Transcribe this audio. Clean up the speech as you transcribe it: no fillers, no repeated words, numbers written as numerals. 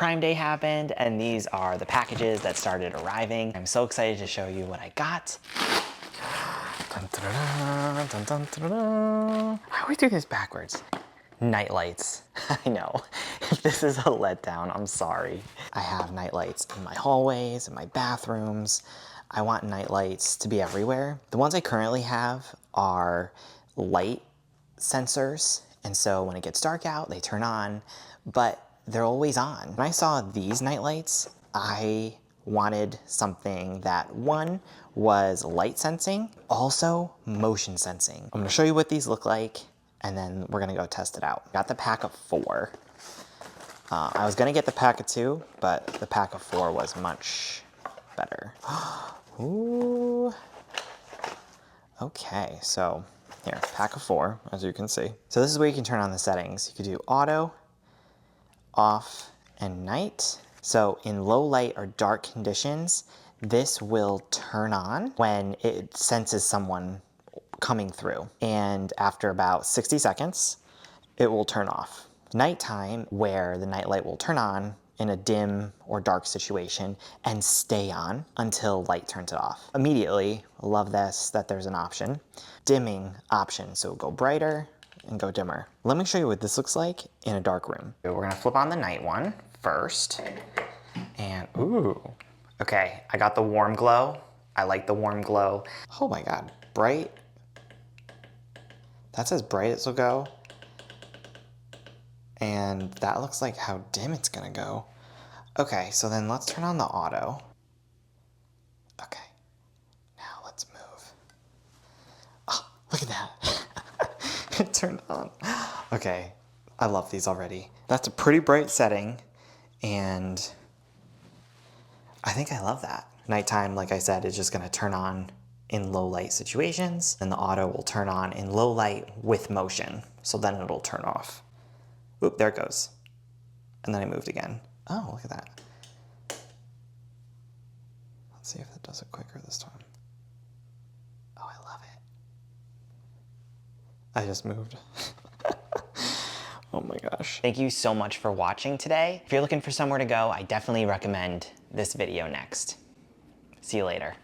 Prime Day happened, and these are the packages that started arriving. I'm so excited to show you what I got. Dun, dun, dun, dun, dun, dun. How do we do this backwards? Nightlights. I know, if this is a letdown, I'm sorry. I have nightlights in my hallways, in my bathrooms. I want nightlights to be everywhere. The ones I currently have are light sensors, and so when it gets dark out, they turn on, but they're always on. When I saw these nightlights, I wanted something that, one, was light sensing, also motion sensing. I'm gonna show you what these look like, and then we're gonna go test it out. Got the pack of 4. I was gonna get the pack of 2, but the pack of 4 was much better. Ooh. Okay, so here, pack of 4, as you can see. So this is where you can turn on the settings. You could do auto, off, and night. So in low light or dark conditions, this will turn on when it senses someone coming through. And after about 60 seconds, it will turn off. Nighttime, where the nightlight will turn on in a dim or dark situation and stay on until light turns it off. Immediately, love this, that there's an option. Dimming option, so go brighter and go dimmer. Let me show you what this looks like in a dark room. We're gonna flip on the night one first. And ooh, okay, I got the warm glow. I like the warm glow. Oh my God, bright. That's as bright as it'll go. And that looks like how dim it's gonna go. Okay, so then let's turn on the auto. Okay, now let's move. Oh, look at that. It turned on. Okay, I love these already. That's a pretty bright setting, and I think I love that. Nighttime, like I said, is just gonna turn on in low light situations, and the auto will turn on in low light with motion. So then it'll turn off. Oop, there it goes. And then I moved again. Oh, look at that. Let's see if it does it quicker this time. Oh, I love it. I just moved. Oh my gosh. Thank you so much for watching today. If you're looking for somewhere to go, I definitely recommend this video next. See you later.